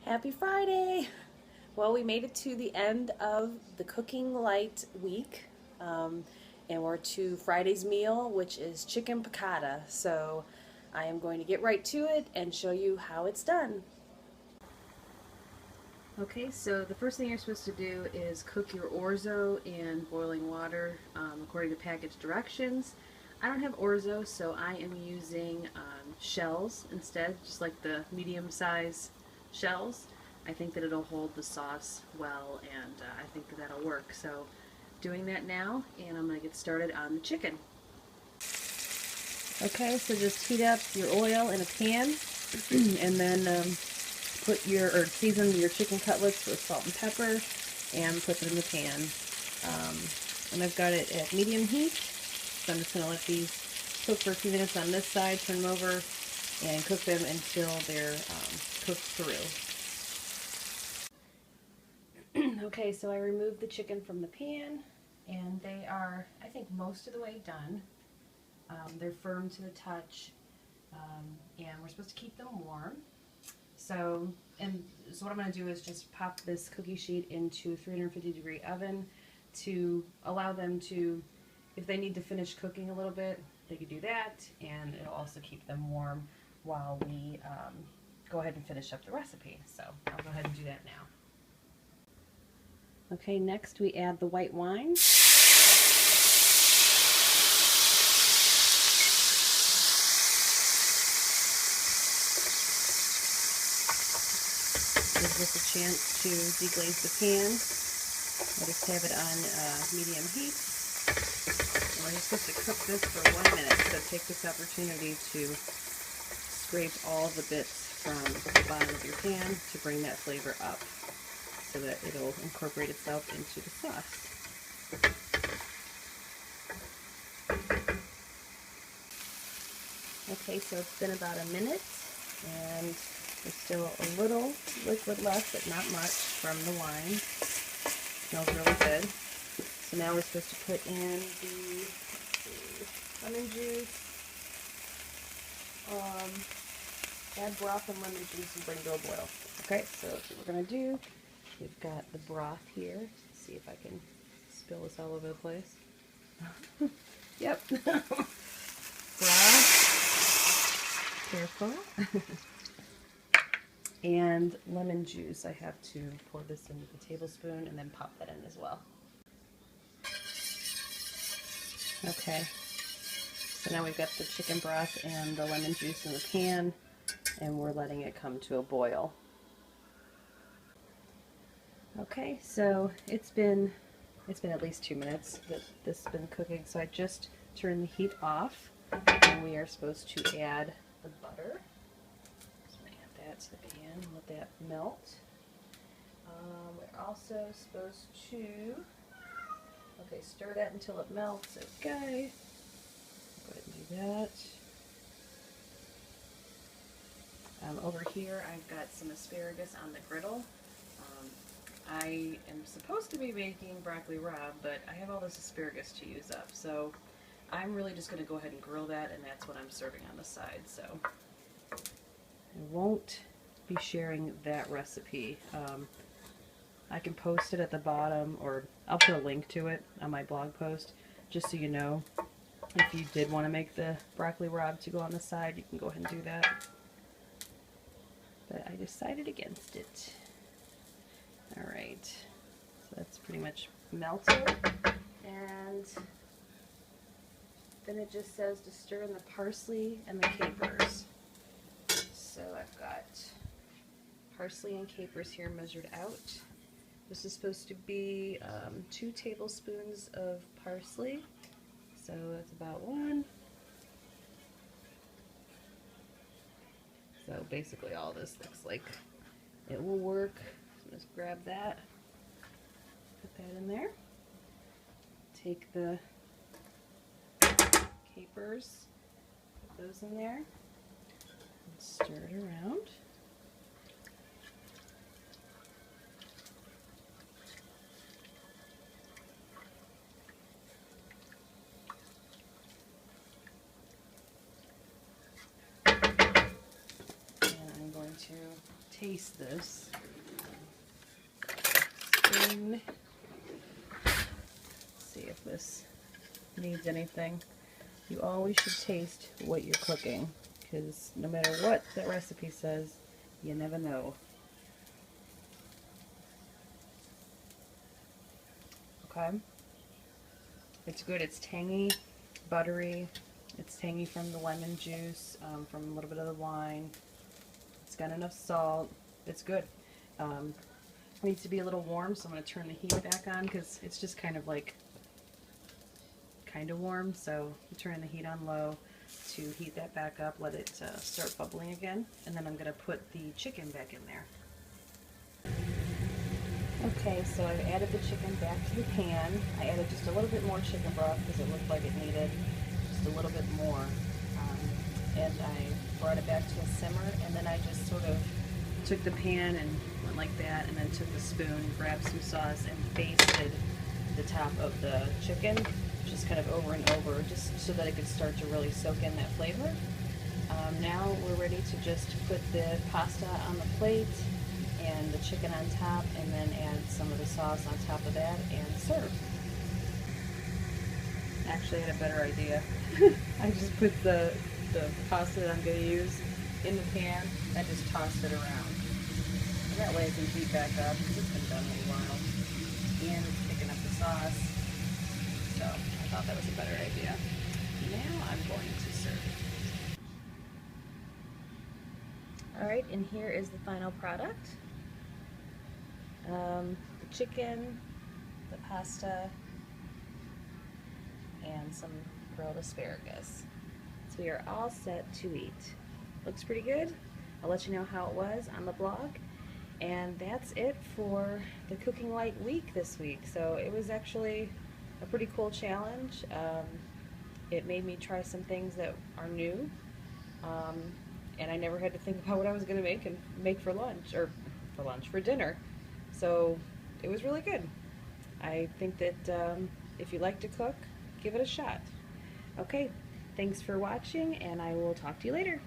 Happy Friday! Well, we made it to the end of the Cooking Light week, and we're to Friday's meal, which is chicken piccata. So I am going to get right to it and show you how it's done. Okay, so the first thing you're supposed to do is cook your orzo in boiling water according to package directions. I don't have orzo, so I am using shells instead, just like the medium size shells. I think that it'll hold the sauce well, and I think that that'll work. So doing that now, and I'm going to get started on the chicken. Okay, so just heat up your oil in a pan, and then season your chicken cutlets with salt and pepper, and put them in the pan. And I've got it at medium heat, so I'm just going to let these cook for a few minutes on this side, turn them over, and cook them until they're cooked through. Okay, so I removed the chicken from the pan, and they are, I think, most of the way done. They're firm to the touch, and we're supposed to keep them warm. So what I'm going to do is just pop this cookie sheet into a 350-degree oven to allow them to, if they need to finish cooking a little bit, they could do that, and it'll also keep them warm while we go ahead and finish up the recipe. So I'll go ahead and do that now. Okay, next we add the white wine. Gives us a chance to deglaze the pan. I just have it on medium heat. And we're just supposed to cook this for 1 minute, so take this opportunity to scrape all the bits from the bottom of your pan to bring that flavor up, so that it'll incorporate itself into the sauce. Okay, so it's been about a minute, and there's still a little liquid left, but not much from the wine. Smells really good. So now we're supposed to put in the lemon juice, add broth and lemon juice, and bring to a boil. Okay, so that's what we're going to do. We've got the broth here. Let's see if I can spill this all over the place. Yep. Broth. Careful. And lemon juice. I have to pour this into the tablespoon and then pop that in as well. Okay. So now we've got the chicken broth and the lemon juice in the pan, and we're letting it come to a boil. Okay, so it's been at least 2 minutes that this has been cooking, so I just turned the heat off, and we are supposed to add the butter. So I'm going to add that to the pan and let that melt. We're also supposed to, stir that until it melts. Okay, go ahead and do that. Over here I've got some asparagus on the griddle. I am supposed to be making broccoli rabe, but I have all this asparagus to use up, so I'm really just going to go ahead and grill that, and that's what I'm serving on the side. So I won't be sharing that recipe. I can post it at the bottom, or I'll put a link to it on my blog post, just so you know. If you did want to make the broccoli rabe to go on the side, you can go ahead and do that. But I decided against it. Alright, so that's pretty much melted, and then it just says to stir in the parsley and the capers. So I've got parsley and capers here measured out. This is supposed to be 2 tablespoons of parsley, so that's about 1. So basically all this looks like it will work. Just grab that, put that in there, take the capers, put those in there, and stir it around. And I'm going to taste this. Spoon. See if this needs anything. You always should taste what you're cooking, because no matter what that recipe says, you never know. Okay. It's good. It's tangy, buttery. It's tangy from the lemon juice, from a little bit of the wine. It's got enough salt. It's good. It needs to be a little warm, so I'm going to turn the heat back on because it's just kind of warm. So I'm turning the heat on low to heat that back up, let it start bubbling again, and then I'm going to put the chicken back in there. Okay, so I've added the chicken back to the pan. I added just a little bit more chicken broth because it looked like it needed just a little bit more. And I brought it back to a simmer, and then I just sort of took the pan and went like that, and then took the spoon, grabbed some sauce, and basted the top of the chicken, just kind of over and over, just so that it could start to really soak in that flavor. Now we're ready to just put the pasta on the plate and the chicken on top, and then add some of the sauce on top of that and serve. Actually, I had a better idea. I just put the pasta that I'm going to use in the pan and just tossed it around. And that way it can heat back up because it's been done a little while. And it's picking up the sauce. So I thought that was a better idea. Now I'm going to serve. Alright, and here is the final product. The chicken, the pasta, and some grilled asparagus. So we are all set to eat. Looks pretty good. I'll let you know how it was on the blog. And that's it for the Cooking Light week this week. So it was actually a pretty cool challenge. It made me try some things that are new. And I never had to think about what I was going to make for lunch, or for dinner. So it was really good. I think that if you like to cook, give it a shot. Okay, thanks for watching, and I will talk to you later.